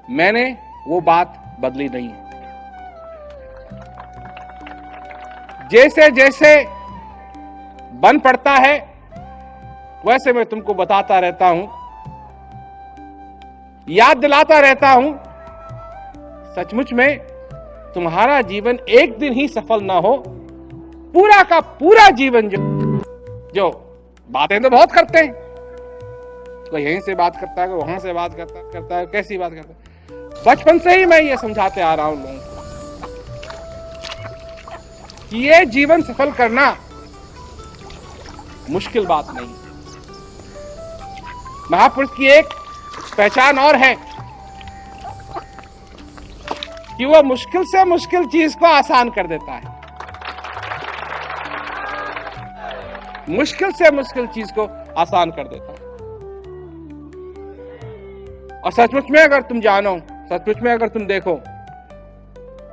मैंने वो बात बदली नहीं है। जैसे जैसे बन पड़ता है वैसे मैं तुमको बताता रहता हूं, याद दिलाता रहता हूं। सचमुच में तुम्हारा जीवन एक दिन ही सफल ना हो, पूरा का पूरा जीवन जो बातें तो बहुत करते हैं, कोई यहीं से बात करता है, कोई वहां से बात करता है, कैसी बात करता है। बचपन से ही मैं ये समझाते आ रहा हूं लोगों को कि ये जीवन सफल करना मुश्किल बात नहीं। महापुरुष की एक पहचान और है कि वो मुश्किल से मुश्किल चीज को आसान कर देता है। मुश्किल से मुश्किल चीज को आसान कर देता है। और सचमुच में अगर तुम जानो, सचमुच में अगर तुम देखो,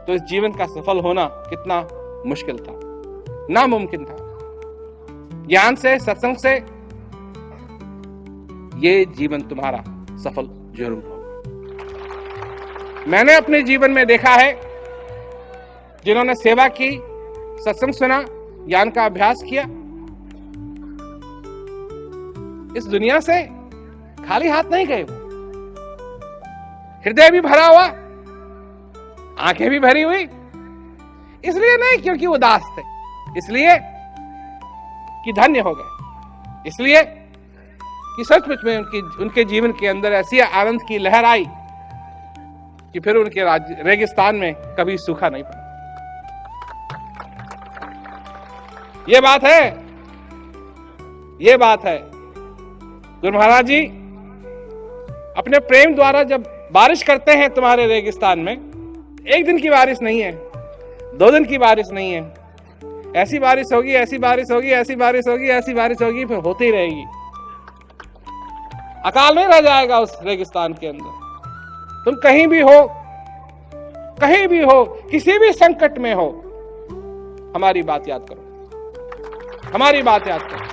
तो इस जीवन का सफल होना कितना मुश्किल था, नामुमकिन था। ज्ञान से, सत्संग से ये जीवन तुम्हारा सफल जरूर होगा। मैंने अपने जीवन में देखा है, जिन्होंने सेवा की, सत्संग सुना, ज्ञान का अभ्यास किया, इस दुनिया से खाली हाथ नहीं गए। हृदय भी भरा हुआ, आंखें भी भरी हुई। इसलिए नहीं क्योंकि उदास थे, इसलिए कि धन्य हो गए, इसलिए कि सचमुच में उनके जीवन के अंदर ऐसी आनंद की लहर आई कि फिर उनके रेगिस्तान में कभी सूखा नहीं पड़ा। ये बात है, ये बात है। गुरु महाराज जी अपने प्रेम द्वारा जब बारिश करते हैं तुम्हारे रेगिस्तान में, एक दिन की बारिश नहीं है, 2 दिन की बारिश नहीं है, ऐसी बारिश होगी, ऐसी बारिश होगी, ऐसी बारिश होगी, ऐसी बारिश होगी, फिर होती रहेगी। अकाल नहीं रह जाएगा उस रेगिस्तान के अंदर। तुम कहीं भी हो, कहीं भी हो, किसी भी संकट में हो, हमारी बात याद करो, हमारी बात याद करो।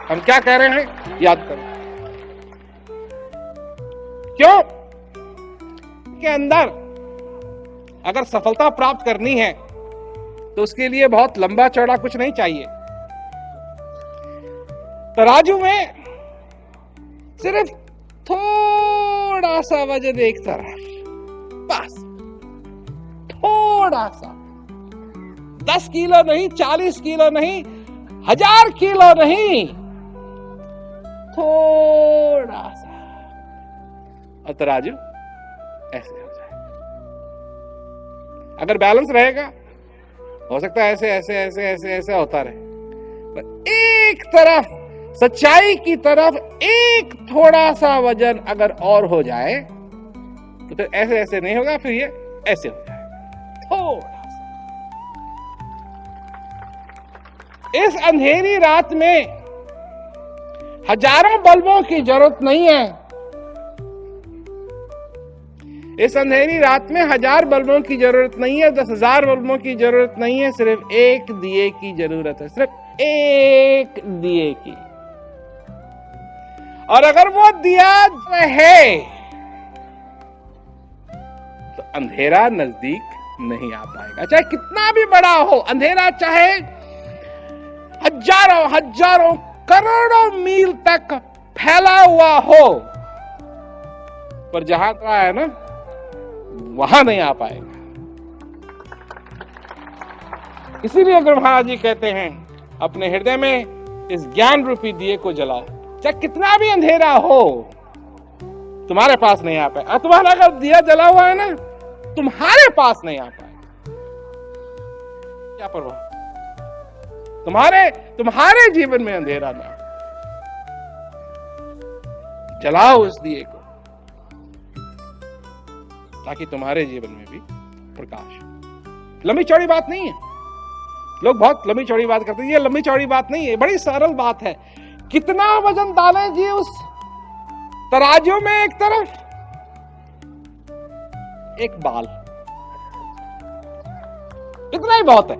हम क्या कह रहे हैं याद करो। क्यों? के अंदर अगर सफलता प्राप्त करनी है तो उसके लिए बहुत लंबा चौड़ा कुछ नहीं चाहिए। तराजू में सिर्फ थोड़ा सा वजन एक तरफ, बस थोड़ा सा, 10 किलो नहीं, 40 किलो नहीं, 1000 किलो नहीं, थोड़ा सा, और तराजू ऐसे हो जाए। अगर बैलेंस रहेगा, हो सकता है ऐसे ऐसे ऐसे ऐसे ऐसे होता रहे, पर एक तरफ, सच्चाई की तरफ एक थोड़ा सा वजन अगर और हो जाए तो फिर ऐसे ऐसे नहीं होगा, फिर ये ऐसे हो जाए, थोड़ा सा। इस अंधेरी रात में हजारों बल्बों की जरूरत नहीं है। इस अंधेरी रात में 1000 बल्बों की जरूरत नहीं है, 10,000 बल्बों की जरूरत नहीं है, सिर्फ एक दिए की जरूरत है, सिर्फ एक दिए की। और अगर वो दिया है तो अंधेरा नजदीक नहीं आ पाएगा। चाहे कितना भी बड़ा हो अंधेरा, चाहे हजारों हजारों करोड़ों मील तक फैला हुआ हो, पर जहां का है ना, वहां नहीं आ पाएगा। इसीलिए गुरु महाराज जी कहते हैं, अपने हृदय में इस ज्ञान रूपी दिए को जलाओ। चाहे कितना भी अंधेरा हो, तुम्हारे पास नहीं आ पाएगा। तुम्हारा अगर दिया जला हुआ है ना, तुम्हारे पास नहीं आ पाएगा। क्या परवाह, तुम्हारे जीवन में अंधेरा ना, जलाओ उस दिए को, ताकि तुम्हारे जीवन में भी प्रकाश। लंबी चौड़ी बात नहीं है, लोग बहुत लंबी चौड़ी बात करते हैं। ये लंबी चौड़ी बात नहीं है, बड़ी सरल बात है। कितना वजन डालें जी उस तराजू में? एक तरफ एक बाल, इतना ही बहुत है,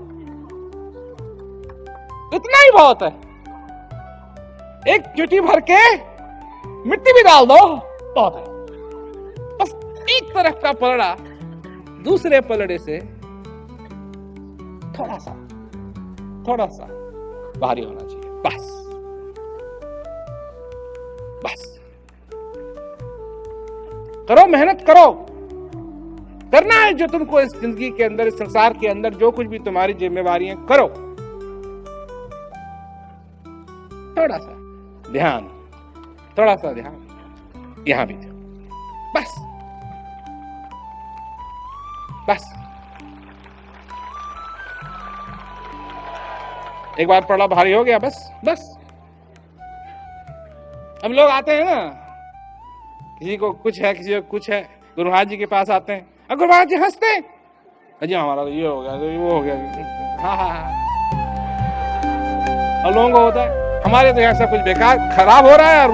इतना ही बहुत है। एक चुटकी भर के मिट्टी भी डाल दो, बहुत है। बस एक तरफ का पलड़ा दूसरे पलड़े से थोड़ा सा भारी होना चाहिए, बस बस। करो, मेहनत करो, करना है जो तुमको इस जिंदगी के अंदर, इस संसार के अंदर जो कुछ भी तुम्हारी जिम्मेवारी है करो। थोड़ा सा ध्यान यहां भी दो, बस बस। एक बार पड़ा भारी हो गया, बस बस। हम लोग आते हैं ना, किसी को कुछ है, किसी को कुछ है, गुरु महाराज जी के पास आते हैं, और गुरु महाराज जी हंसते हैं, अजी हमारा ये हो गया, वो हो गया, हाँ। और लोगों को होता है हमारे तो यहाँ सब कुछ बेकार खराब हो रहा है, और